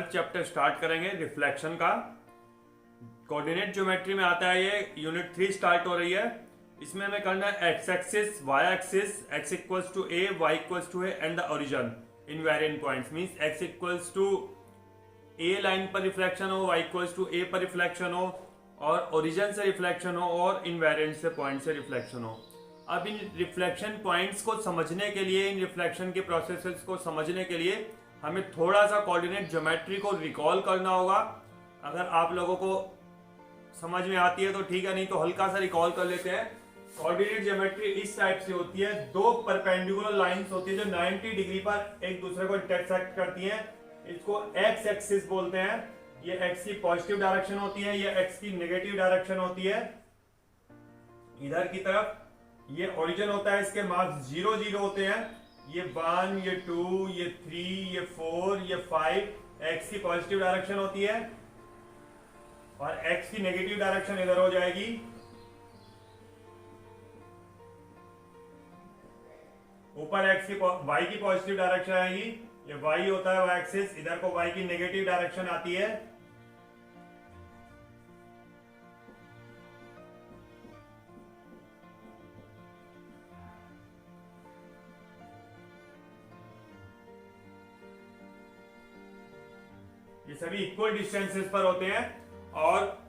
12th chapter start करेंगे reflection का। Coordinate geometry में आता है, ये यूनिट 3 स्टार्ट हो रही है। इसमें हमें करना है x axis, y axis, x equals to a, y equals to a and the origin invariant points. Means x equals to a line पर रिफ्लेक्शन हो, वाई इक्वल्स टू ए पर रिफ्लेक्शन हो, और ओरिजिन से रिफ्लेक्शन हो, और invariant से point से रिफ्लेक्शन हो। अब इन रिफ्लेक्शन पॉइंट्स को समझने के लिए, इन रिफ्लेक्शन के प्रोसेसेस को समझने के लिए हमें थोड़ा सा कोऑर्डिनेट ज्योमेट्री को रिकॉल करना होगा। अगर आप लोगों को समझ में आती है तो ठीक है, नहीं तो हल्का सा रिकॉल कर लेते हैं। कोऑर्डिनेट ज्योमेट्री इस टाइप से होती है, दो परपेंडिकुलर लाइंस होती है जो 90 डिग्री पर एक दूसरे को इंटरसेक्ट करती हैं। इसको एक्स एक्सिस बोलते हैं। ये एक्स की पॉजिटिव डायरेक्शन होती है, ये एक्स की नेगेटिव डायरेक्शन होती है इधर की तरफ। ये ओरिजिन होता है, इसके मार्क्स 0 0 होते हैं। ये 1, ये 2, ये 3, ये 4, ये 5 एक्स की पॉजिटिव डायरेक्शन होती है, और एक्स की नेगेटिव डायरेक्शन इधर हो जाएगी। ऊपर एक्स की वाई की पॉजिटिव डायरेक्शन आएगी, ये वाई होता है वाई एक्सिस, इधर को वाई की नेगेटिव डायरेक्शन आती है। ये सभी इक्वल डिस्टेंसेस पर होते हैं, और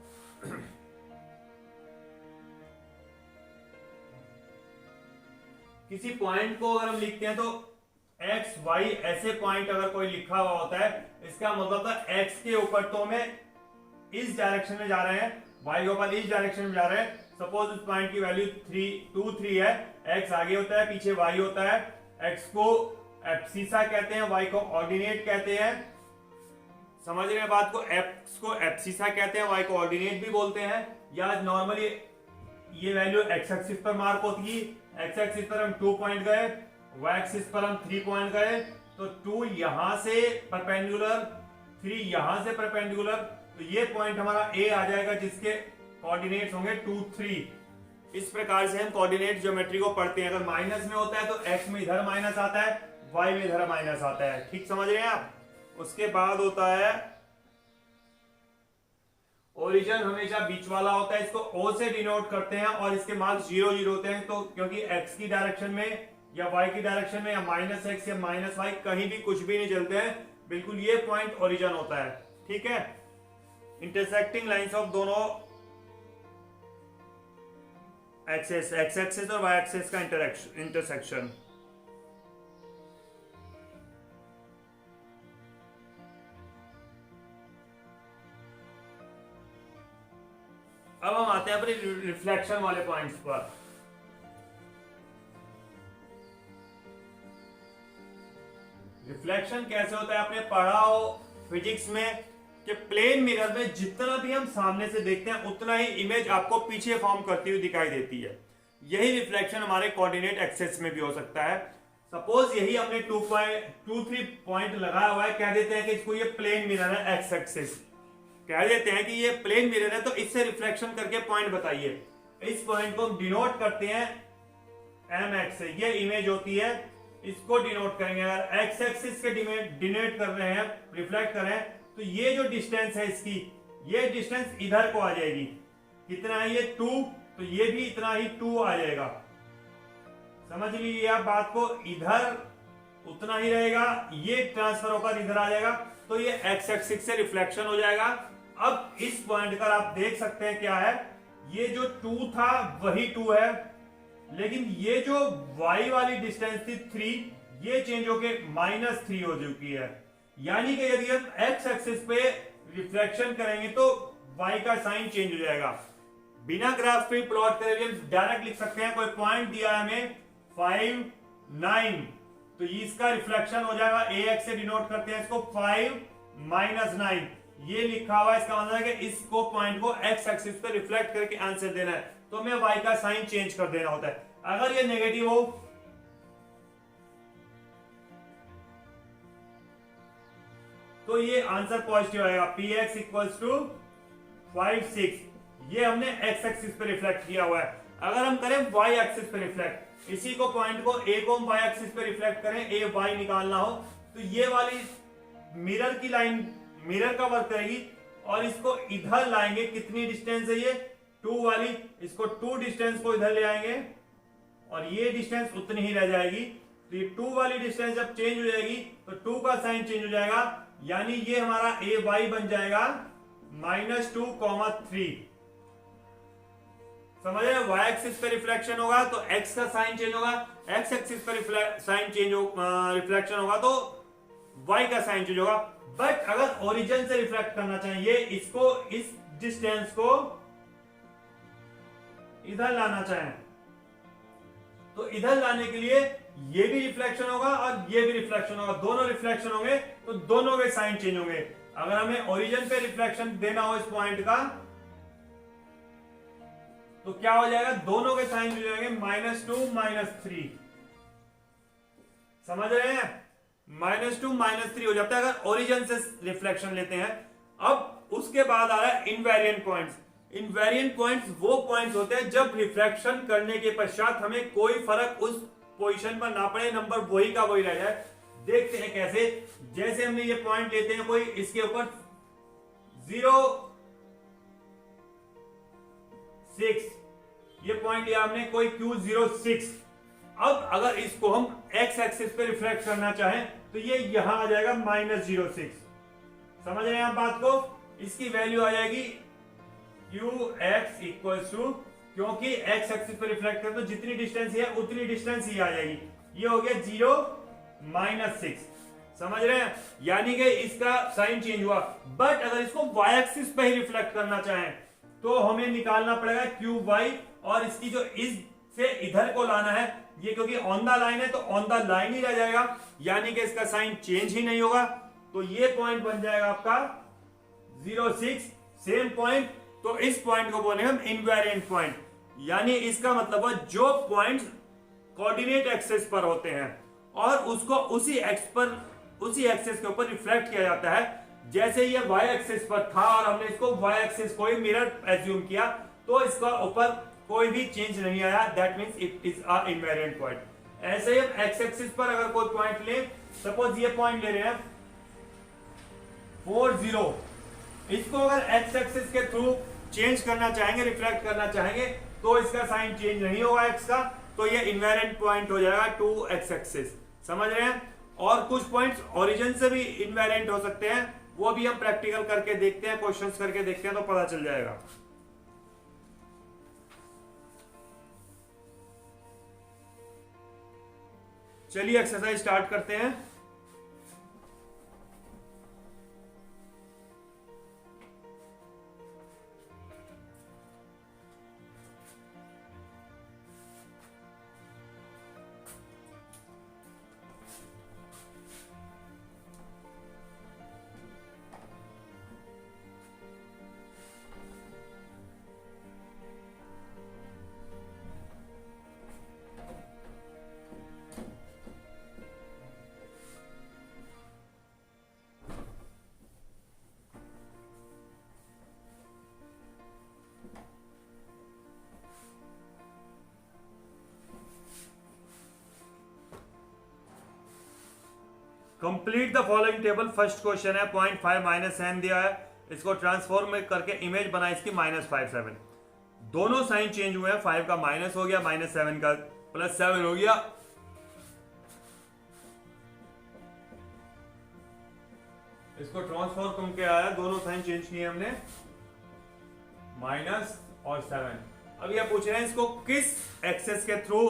किसी पॉइंट को अगर हम लिखते हैं तो एक्स वाई ऐसे पॉइंट अगर कोई लिखा हुआ होता है, इसका मतलब था एक्स के ऊपर तो हमें इस डायरेक्शन में जा रहे हैं, वाई के ऊपर इस डायरेक्शन में जा रहे हैं। सपोज उस पॉइंट की वैल्यू 2 3 है, एक्स आगे होता है, पीछे वाई होता है। एक्स को एब्सिसा कहते हैं, वाई को ऑर्डिनेट कहते हैं। समझ रहे हैं बात को? एक्स को एब्सिसा कहते हैं, वाई को ऑर्डिनेट भी बोलते हैं। या नॉर्मली ये वैल्यू एक्स एक्सिस पर मार्क होती है। एक्स एक्सिस पर हम 2 पॉइंट गए, वाई एक्सिस पर हम 3 पॉइंट गए, तो 2 यहां से परपेंडिकुलर, 3 यहां से परपेंडिकुलर, तो ये पॉइंट हमारा ए आ जाएगा जिसके कोऑर्डिनेट्स होंगे 2 3। इस प्रकार से हम कोऑर्डिनेट ज्योमेट्री को पढ़ते हैं। अगर माइनस में होता है तो एक्स में इधर माइनस आता है, वाई में इधर माइनस आता है। ठीक समझ रहे हैं आप? उसके बाद होता है ओरिजिन, हमेशा बीच वाला होता है, इसको ओ से डिनोट करते हैं, और इसके मार्क्स 0 0 होते हैं। तो क्योंकि एक्स की डायरेक्शन में या वाई की डायरेक्शन में या माइनस एक्स या माइनस वाई कहीं भी कुछ भी नहीं चलते हैं, बिल्कुल ये पॉइंट ओरिजिन होता है। ठीक है, इंटरसेक्टिंग लाइंस ऑफ दोनों एक्सेस, एक्स एक्सेस और वाई एक्सेस का इंटरसेक्शन। अब हम आते हैं अपने रिफ्लेक्शन वाले पॉइंट्स पर। रिफ्लेक्शन कैसे होता है? आपने पढ़ा हो फिजिक्स में कि प्लेन मिरर में जितना भी हम सामने से देखते हैं उतना ही इमेज आपको पीछे फॉर्म करती हुई दिखाई देती है। यही रिफ्लेक्शन हमारे कोऑर्डिनेट एक्सेस में भी हो सकता है। सपोज यही हमने 2 3 पॉइंट लगाया हुआ है, कह देते हैं कि इसको ये प्लेन मिरर है, एक्स एक्सिस कह देते हैं कि ये प्लेन मिरर है, तो इससे रिफ्लेक्शन करके पॉइंट बताइए। इस पॉइंट को हम डिनोट करते हैं एम एक्स से, ये इमेज होती है, इसको डिनोट करेंगे। अगर एक्स एक्सिस के डिनोट कर रहे हैं, रिफ्लेक्ट कर रहे हैं, तो ये जो डिस्टेंस है इसकी, ये डिस्टेंस इधर को आ जाएगी। कितना है ये? 2, तो ये भी इतना ही 2 आ जाएगा। समझ लीजिए आप बात को, इधर उतना ही रहेगा, ये ट्रांसफर होकर इधर आ जाएगा, तो ये एक्स एक्सिस से रिफ्लेक्शन हो जाएगा। अब इस पॉइंट पर आप देख सकते हैं क्या है, ये जो 2 था वही 2 है, लेकिन ये जो y वाली डिस्टेंस थी 3, ये चेंज होके -3 हो चुकी है। यानी कि यदि हम x एक्सिस पे रिफ्लेक्शन करेंगे तो y का साइन चेंज हो जाएगा। बिना ग्राफ पे प्लॉट करे हम डायरेक्ट लिख सकते हैं। कोई पॉइंट दिया है हमें 5 9, तो इसका रिफ्लेक्शन हो जाएगा, ax से डिनोट करते हैं इसको, 5 -9 ये लिखा हुआ है। इसका मतलब है कि इसको पॉइंट को x एक्सिस पे रिफ्लेक्ट करके आंसर देना है, तो हमें y का साइन चेंज कर देना होता है। अगर ये नेगेटिव हो तो ये आंसर पॉजिटिव आएगा, px इक्वल्स टू 5 6। ये हमने x एक्सिस पे रिफ्लेक्ट किया हुआ है। अगर हम करें y एक्सिस पे रिफ्लेक्ट, इसी को पॉइंट को a को हम y एक्सिस पे रिफ्लेक्ट करें, a y निकालना हो, तो ये वाली मिरर की लाइन मिरर का वर्क करेगी और इसको इधर लाएंगे। कितनी डिस्टेंस है ये 2 वाली, इसको 2 डिस्टेंस को इधर ले आएंगे और ये डिस्टेंस उतनी ही रह जाएगी। तो ये 2 वाली डिस्टेंस जब चेंज हो जाएगी तो 2 का साइन चेंज हो जाएगा, यानी ये हमारा ए वाई बन जाएगा -2,3। समझ रहे हैं? वाई एक्सिस पे रिफ्लेक्शन होगा तो एक्स का साइन चेंज होगा, एक्स एक्सिस पे साइन चेंज रिफ्लेक्शन होगा तो वाई का साइन चेंज होगा। बट अगर ओरिजिन से रिफ्लेक्ट करना चाहिए, इसको इस डिस्टेंस को इधर लाना चाहें तो इधर लाने के लिए ये भी रिफ्लेक्शन होगा और ये भी रिफ्लेक्शन होगा, दोनों रिफ्लेक्शन होंगे तो दोनों के साइन चेंज होंगे। अगर हमें ओरिजिन पे रिफ्लेक्शन देना हो इस पॉइंट का तो क्या हो जाएगा, दोनों के साइन हो जाएंगे -2 -3। समझ रहे हैं? -2 -3 हो जाता है अगर ओरिजिन से रिफ्लेक्शन लेते हैं। अब उसके बाद आ रहा है इनवेरिएंट पॉइंट्स। इनवेरिएंट पॉइंट्स वो पॉइंट्स होते हैं जब रिफ्लेक्शन करने के पश्चात हमें कोई फर्क उस पोजीशन पर ना पड़े, नंबर वही का वही रह जाए। देखते हैं कैसे। जैसे हमने ये पॉइंट लेते हैं कोई, इसके ऊपर 0,6 ये पॉइंट लिया हमने कोई Q06। अब अगर इसको हम x एक्सिस पे रिफ्लेक्ट करना चाहें तो ये यहां आ जाएगा -06। समझ रहे हैं आप बात को? इसकी वैल्यू आ जाएगी Qx इक्वल टू, क्योंकि x एक्सिस पे रिफ्लेक्ट करें तो जितनी डिस्टेंस है उतनी डिस्टेंस ही आ जाएगी। ये हो गया 0 -6। समझ रहे हैं? यानी कि इसका साइन चेंज हुआ। बट अगर इसको y एक्सिस पे ही रिफ्लेक्ट करना चाहें तो हमें निकालना पड़ेगा Qy, और इसकी जो इस से इधर को लाना है, ये क्योंकि ऑन द लाइन है तो ऑन द लाइन ही रह जाएगा, यानी कि इसका साइन चेंज ही नहीं होगा। तो ये पॉइंट बन जाएगा आपका 0,6 सेम पॉइंट। तो इस पॉइंट को बोलेंगे हम इनवेरिएंट पॉइंट, यानी इसका मतलब है जो पॉइंट्स कोऑर्डिनेट एक्सिस पर होते हैं और उसको उसी एक्सिस के ऊपर रिफ्लेक्ट किया जाता है। जैसे ये y एक्सिस पर था और हमने इसको y एक्सिस को ही मिरर एज्यूम किया तो इसका ऊपर कोई भी चेंज नहीं आया, that means it is a invariant point. ऐसे ही हम x एक्सिस पर अगर कोई पॉइंट ले, सपोज ये पॉइंट ले रहे हैं 40, इसको अगर x एक्सिस के थ्रू चेंज करना चाहेंगे, रिफ्लेक्ट करना चाहेंगे तो इसका साइन चेंज नहीं होगा x का, तो ये इनवेरिएंट पॉइंट हो जाएगा 2x एक्सिस। समझ रहे हैं? और कुछ पॉइंट्स ओरिजिन से भी इनवेरिएंट हो सकते हैं, वो भी हम प्रैक्टिकल करके देखते हैं, क्वेश्चंस करके देखते हैं तो पता चल जाएगा। चलिए एक्सरसाइज स्टार्ट करते हैं। Complete the following table. First question है 0.5 -n दिया है, इसको ट्रांसफॉर्म करके इमेज बना इसकी -5,7। दोनों साइन चेंज हुए हैं, 5 का माइनस हो गया, -7 का +7 हो गया। इसको ट्रांसफॉर्म करके आया, दोनों साइन चेंज किए हमने, माइनस और 7। अब यह पूछ रहे हैं इसको किस एक्सेस के थ्रू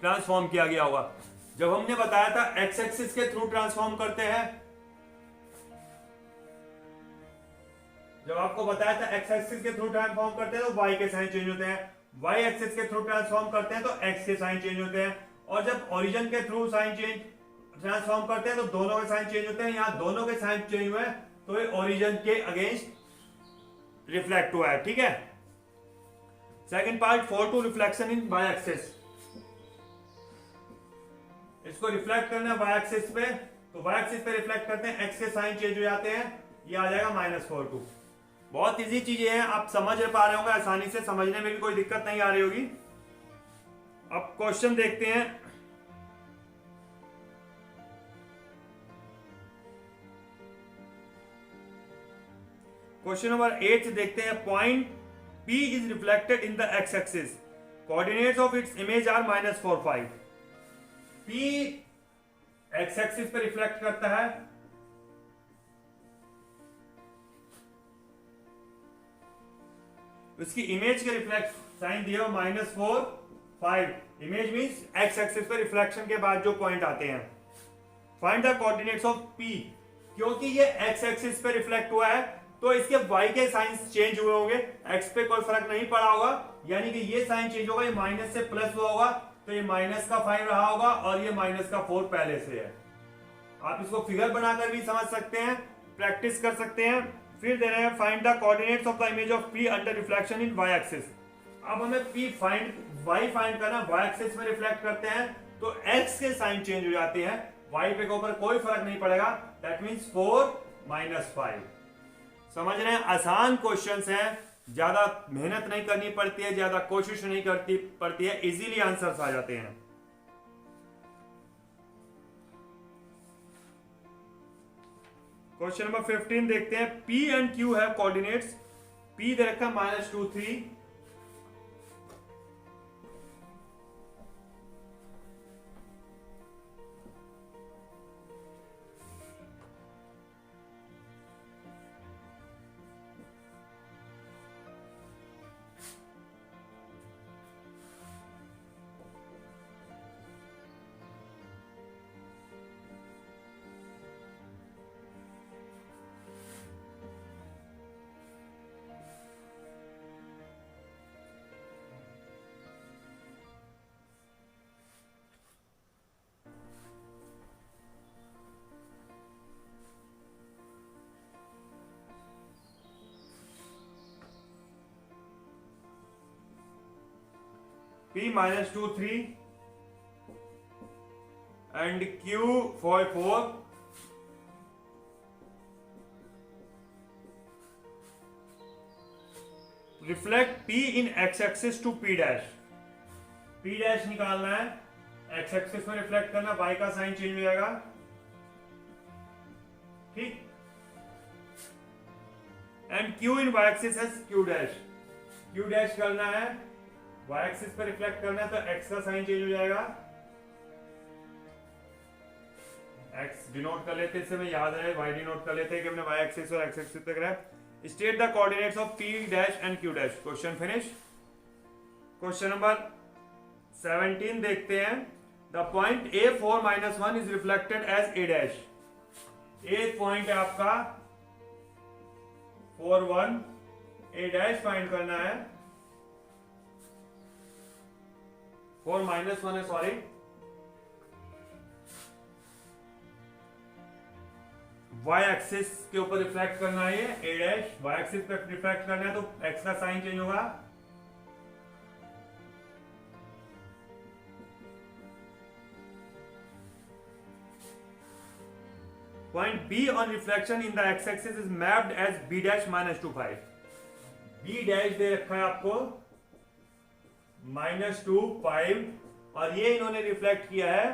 ट्रांसफॉर्म किया गया होगा। जब हमने बताया था एक्स एक्सिस के थ्रू ट्रांसफॉर्म करते हैं, जब आपको बताया था एक्स एक्सिस के थ्रू ट्रांसफॉर्म करते हैं तो वाई के साइन चेंज होते हैं, वाई एक्सिस के थ्रू ट्रांसफॉर्म करते हैं तो एक्स के साइन चेंज होते हैं, और जब ओरिजिन के थ्रू साइन चेंज ट्रांसफॉर्म करते हैं तो दोनों के साइन चेंज होते हैं। यहां दोनों के साइन चेंज हुए तो ये ओरिजिन के अगेंस्ट रिफ्लेक्ट हुआ है। ठीक है। Second part, for two reflection in y axis. इसको रिफ्लेक्ट करना है वाई एक्सिस पे, तो वाई एक्सिस पे रिफ्लेक्ट करते हैं, एक्स के साइन चेंज हो जाते हैं, ये आ जाएगा -4,2। बहुत इजी चीजें हैं, आप समझ पा रहे होंगे, आसानी से समझने में भी कोई दिक्कत नहीं आ रही होगी। अब क्वेश्चन देखते हैं। क्वेश्चन नंबर 8 देखते हैं। Point P is reflected in the x axis, coordinates of its image are -4 5। P x axis पे रिफ्लेक्ट करता है, उसकी इमेज के रिफ्लेक्ट साइन दिया -4 5। इमेज मींस एक्स एक्सिस पे रिफ्लेक्शन के बाद जो पॉइंट आते हैं। Find the coordinates of P, क्योंकि ये एक्स एक्सिस पे रिफ्लेक्ट हुआ है तो इसके y के साइंस चेंज हुए होंगे, x पे कोई फर्क नहीं पड़ा होगा, यानी कि ये साइन चेंज होगा, ये माइनस से प्लस हुआ होगा तो ये -5 रहा होगा और ये -4 पहले से है। आप इसको फिगर बनाकर भी समझ सकते हैं, प्रैक्टिस कर सकते हैं। फिर दे रहे हैं find the coordinates of the image of P under reflection in y axis. अब हमें y फाइंड करना, y एक्सिस में रिफ्लेक्ट करते हैं तो x के साइन चेंज हो जाते हैं, y पे के ऊपर कोई फर्क नहीं पड़ेगा, दैट मींस 4 -5। समझ रहे हैं, आसान क्वेश्चंस हैं, ज्यादा मेहनत नहीं करनी पड़ती है, ज्यादा कोशिश नहीं करती पड़ती है, इजीली आंसर्स आ जाते हैं। क्वेश्चन नंबर 15 देखते हैं। P and Q have coordinates, P दे रखा -2 3, P -2 3 and Q 4 reflect P in x axis to P dash. P dash निकालना है, x एक्सिस में रिफ्लेक्ट करना, y का साइन चेंज हो जाएगा, ठीक। And Q in y axis है Q डैश, Q डैश करना है, y एक्सिस पर रिफ्लेक्ट करना है तो x का साइन चेंज हो जाएगा, x डिनोट कर लेते, इससे में याद रहे y डिनोट कर लेते हैं कि हमने y एक्सिस और x एक्सिस तक रहा। State the coordinates of P dash and Q dash. Question finish. Question number 17 देखते हैं। The point A4 -1 is reflected as A dash. A point है आपका 4 1, A डैश फाइंड करना है, 4 -1 है, सॉरी, y एक्सिस के ऊपर रिफ्लेक्ट करना है, ये A डैश y एक्सिस पे रिफ्लेक्ट करना है तो x का साइन चेंज होगा, point B on reflection in the x axis is mapped as B dash -2 5। B dash दे रखा है आपको -2 5 और ये इन्होंने रिफ्लेक्ट किया है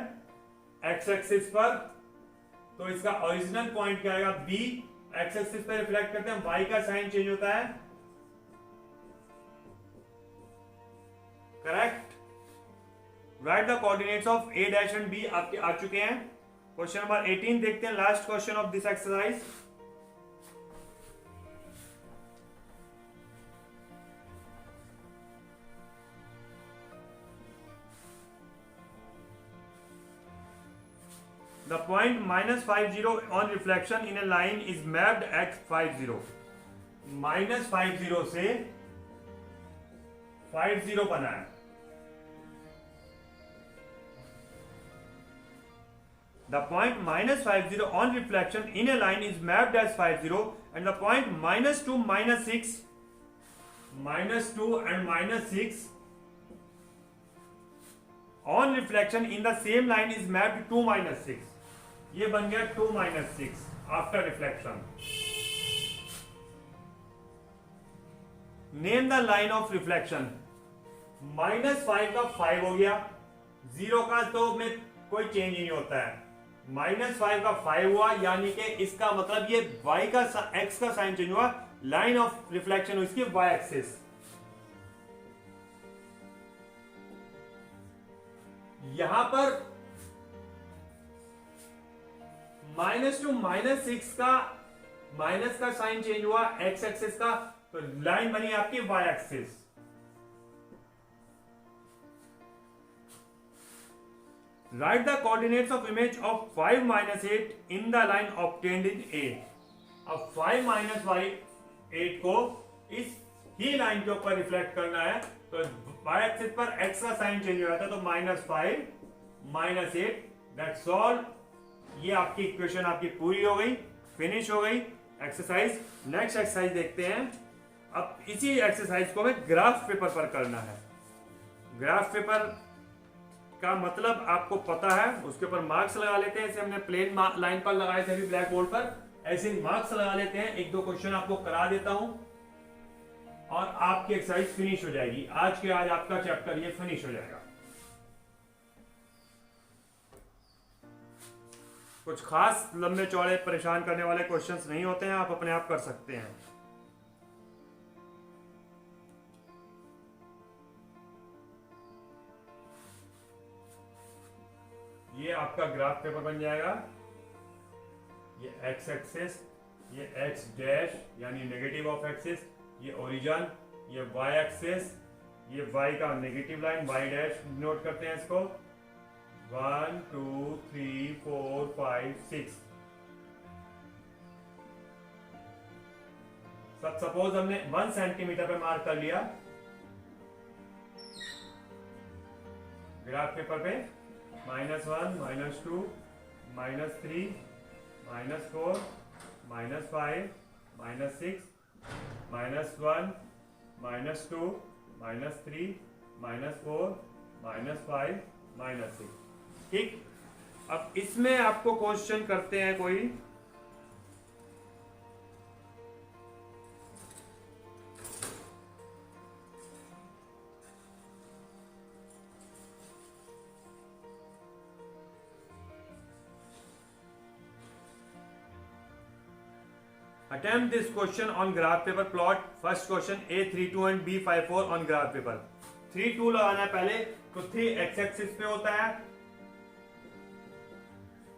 x एक्सिस पर, तो इसका ओरिजिनल पॉइंट क्या आएगा, B x एक्सिस पर रिफ्लेक्ट करते हैं, y का साइन चेंज होता है, correct. Right the coordinates of A dash and B आपके आ चुके हैं। क्वेश्चन नंबर 18 देखते हैं, last question of this exercise. The point -50 on reflection in a line is mapped at 50। -50 से 50 बना है। The point -50 on reflection in a line is mapped as 50 and the point -2 -6 -2 and -6 on reflection in the same line is mapped to -6। ये बन गया 2 -6 after reflection. Name the line of reflection. -5 का 5 हो गया, 0 का तो में कोई चेंज नहीं होता है, -5 का 5 हुआ, यानी कि इसका मतलब ये y का x का साइन चेंज हुआ, लाइन ऑफ रिफ्लेक्शन इसकी वाई एक्सिस, यहां पर -2 -6 का माइनस का साइन चेंज हुआ एक्स एक्सिस का, तो लाइन बनी आपकी y axis. Write the coordinates of image of 5 - 8 in the line obtained in a. अब 5 - y8 को इस ही लाइन के ऊपर रिफ्लेक्ट करना है, तो वाई एक्सिस पर एक्स का साइन चेंज हो जाता है, तो -5 - 8 दैट्स ऑल। ये आपकी इक्वेशन आपकी पूरी हो गई, फिनिश हो गई एक्सरसाइज। नेक्स्ट एक्सरसाइज देखते हैं। अब इसी एक्सरसाइज को हमें ग्राफ पेपर पर करना है। ग्राफ पेपर का मतलब आपको पता है, उसके ऊपर मार्क्स लगा लेते हैं। ऐसे हमने प्लेन लाइन पर लगाए थे अभी ब्लैक बोर्ड पर, ऐसे मार्क्स लगा लेते हैं। एक दो क्वेश्चन आपको करा देता हूं और आपकी एक्सरसाइज फिनिश हो जाएगी। आज आपका चैप्टर ये फिनिश हो जाएगा। कुछ खास लंबे चौड़े परेशान करने वाले क्वेश्चंस नहीं होते हैं, आप अपने आप कर सकते हैं। ये आपका ग्राफ पेपर बन जाएगा। ये एक्स एक्सिस, ये एक्स डैश यानी नेगेटिव ऑफ एक्सिस, ये ओरिजिन, ये वाई एक्सिस, ये वाई का negative line y dash note करते हैं इसको। 1 2 3 4 5 6। सब सपोज हमने 1 सेंटीमीटर पे मार्क कर लिया ग्राफ पेपर पे। -1 -2 -3 -4 -5 -6 -1 -2 -3 -4 -5 -6। ठीक, अब इसमें आपको क्वेश्चन करते हैं कोई। Attempt this question on graph paper. Plot first question A32 and B54 on graph paper. 3 2 लगाना है पहले, तो 3 x एक्सिस पे होता है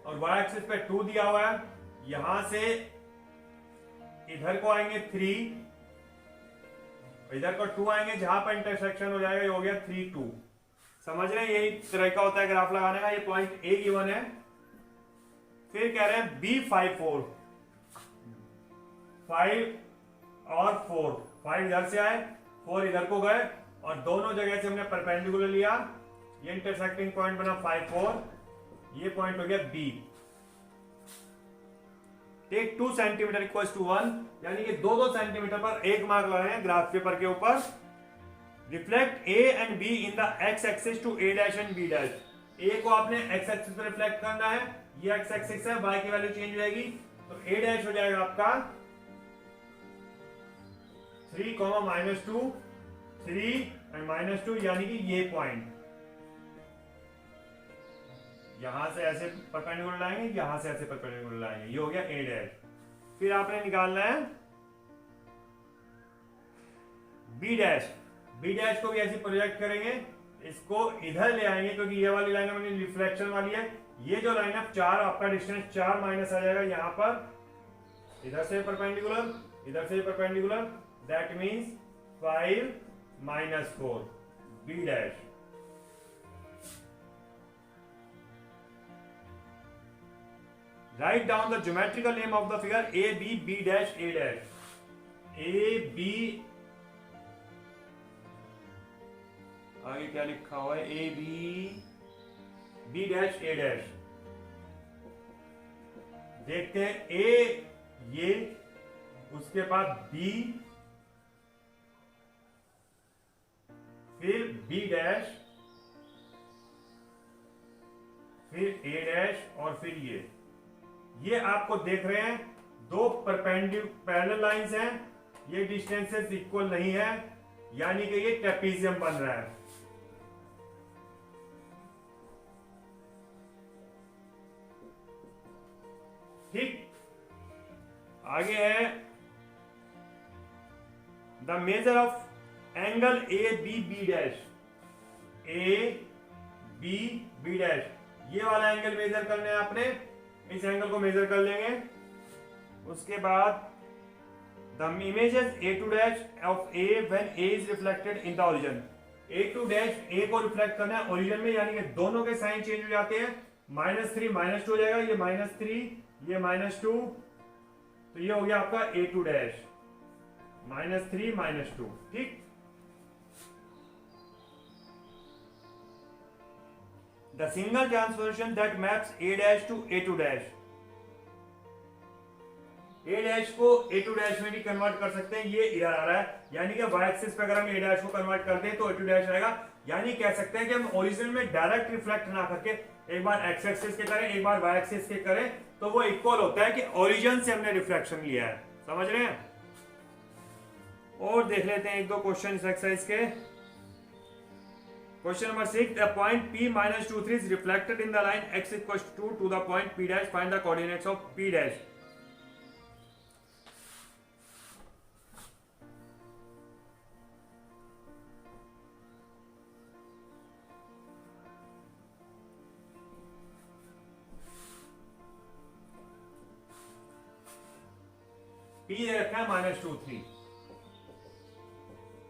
और y एक्सिस पे 2 दिया हुआ है। यहां से इधर को आएंगे 3, इधर को 2 आएंगे, जहां पर इंटरसेक्शन हो जाएगा ये हो गया 3 2। समझ रहे हैं, यही तरीका होता है ग्राफ लगाने का। ये पॉइंट A गिवन है। फिर कह रहे हैं B54, 5 और 4, 5 इधर से आए, 4 इधर को गए और दोनों जगह से हमने परपेंडिकुलर लिया। ये इंटरसेक्टिंग पॉइंट बना 5 4, ये पॉइंट हो गया B। Take 2 centimetre equals to 1, यानी कि 2-2 सेंटीमीटर पर एक मार्क लगाए हैं ग्राफ पेपर के ऊपर। Reflect A and B in the x axis to A dash and B dash. A को आपने x एक्सिस पर रिफ्लेक्ट करना है, ये x एक्सिस है, y की वैल्यू चेंज हो जाएगी, तो A डैश हो जाएगा आपका 3, -2, 3 एंड -2, यानी कि ये पॉइंट यहां से ऐसे परपेंडिकुलर लाएंगे, यहां से ऐसे परपेंडिकुलर लाएंगे, ये हो गया A डैश। फिर आपने निकालना है B डैश। B डैश को भी ऐसे प्रोजेक्ट करेंगे, इसको इधर ले आएंगे क्योंकि ये वाली लाइन अपनी रिफ्लेक्शन वाली है। ये जो लाइन है 4, आपका डिस्टेंस 4 माइनस आ जाएगा यहां पर, इधर से परपेंडिकुलर, इधर से perpendicular, that means 5 - 4 B dash. Write down the geometrical name of the figure AB B dash A dash. AB आगे क्या लिखा हुआ है? AB B dash A dash। देखते हैं A ये, उसके बाद B, फिर B डैश, फिर A डैश और फिर ये आपको देख रहे हैं दो पैरेलल लाइंस हैं, ये डिस्टेंसेस इक्वल नहीं है, यानी कि ये ट्रेपीजियम बन रहा है। ठीक, आगे है the measure of angle A B B dash, A B B dash, ये वाला एंगल मेजर करना है आपने, इस एंगल को मेजर कर लेंगे। उसके बाद the images A two dash of A when A is reflected in the origin, A two dash A को रिफ्लेक्ट करना है ओरिजिन में, यानी कि दोनों के साइन चेंज हो जाते हैं, -3 -2 हो जाएगा, ये -3 ये -2, तो ये हो गया आपका ए टू डैश, -3 -2, ठीक। The single transformation that maps A dash to A two dash, A dash को ए टू डैश में भी कन्वर्ट कर सकते हैं, ये इधर आ रहा है, यानी कि वाई एक्सिस पे अगर हम ए डैश को कन्वर्ट करते हैं तो ए टू डैश आएगा, यानी कह सकते हैं कि हम ओरिजिन में डायरेक्ट रिफ्लेक्ट ना करके एक बार एक्स एक्सिस के करें एक बार वाई एक्सिस के करें तो वो इक्वल होता है कि ओरिजिन से हमने रिफ्लेक्शन लिया है, समझ रहे हैं। और देख लेते हैं एक दो क्वेश्चन इस एक्सरसाइज के। Question number 6, the point P -23 is reflected in the line x equals to the point P dash, find the coordinates of P dash। P दे रखा है -23,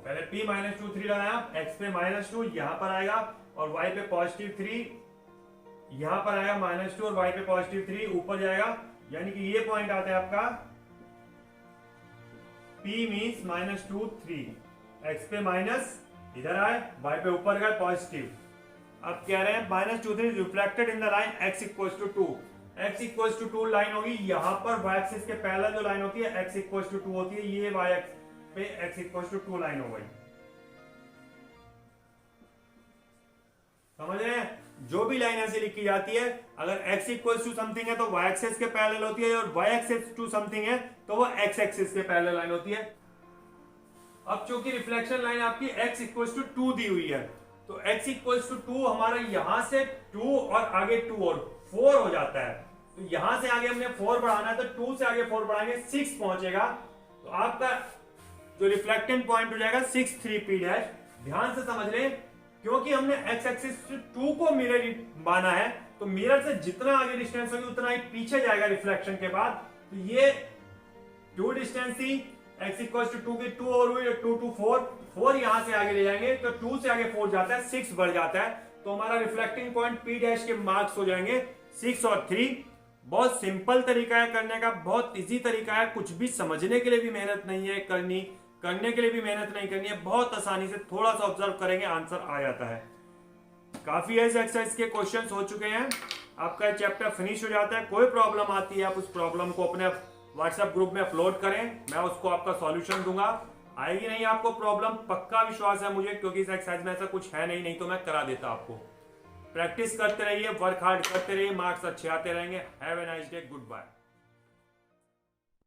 पहले P -23 लगाया, x पे -2 यहां पर आएगा और y पे +3, यहां पर आएगा -2 और y पे +3 ऊपर जाएगा, यानी कि ये पॉइंट आता है आपका P मीन्स -2 3, x पे माइनस इधर आए, y पे ऊपर गए पॉजिटिव। अब कह रहे हैं -23 reflected in the line x equals to 2, x equals to 2 line होगी, यहां पर y एक्सिस के पैरेलल जो लाइन होती है x इक्वल्स टू 2 होती है, ये y एक्सिस पे x इक्वल्स टू 2 लाइन हो गई, समझ रहे हैं। जो भी लाइन ऐसे लिखी जाती है, अगर x इक्वल्स टू समथिंग है तो y एक्सिस के पैरेलल होती है, और y एक्सिस टू समथिंग है तो वो x एक्सिस के पैरेलल लाइन होती है। अब चूंकि रिफ्लेक्शन लाइन आपकी x इक्वल्स टू 2 दी हुई है, तो x इक्वल्स टू 2 हमारा यहां से 2 और आगे 2 और 4 हो जाता है, तो यहां से आगे हमने 4 बढ़ाना है, तो 2 से आगे 4 बढ़ाएंगे 6 पहुंचेगा, तो आपका जो रिफ्लेक्टेंट पॉइंट हो जाएगा 6 3 P डैश। ध्यान से समझ लें, क्योंकि हमने x एक्सिस 2 को मिरर माना है, तो मिरर से जितना आगे डिस्टेंस होगी उतना ही पीछे जाएगा रिफ्लेक्शन के बाद, तो ये 2 डिस्टेंस थी, x इक्वल्स टू 2 की 2 और हुई 2 to 4 यहां से आगे ले जाएंगे तो 2 से आगे 4 जाता है, 6 बढ़ जाता है, तो हमारा रिफ्लेक्टिंग पॉइंट P डैश के मार्क्स हो जाएंगे 6 और 3। बहुत सिंपल तरीका है करने का, बहुत इजी तरीका है, कुछ भी समझने के लिए भी मेहनत नहीं है करनी, करने के लिए भी मेहनत नहीं करनी है, बहुत आसानी से थोड़ा सा ऑब्जर्व करेंगे आंसर आ जाता है। काफी ऐसे एक्सरसाइज के क्वेश्चंस हो चुके हैं, आपका चैप्टर फिनिश हो जाता है। कोई प्रॉब्लम आती है आप उस प्रॉब्लम को अपने व्हाट्सएप ग्रुप में अपलोड करें, मैं उसको आपका सॉल्यूशन दूंगा। आएगी नहीं आपको प्रॉब्लम, पक्का विश्वास है मुझे, क्योंकि इस एक्सरसाइज में ऐसा कुछ है नहीं तो मैं करा देता आपको। प्रैक्टिस करते रहिए, वर्क हार्ड करते रहिए, मार्क्स अच्छे आते रहेंगे। Have a nice day, good bye.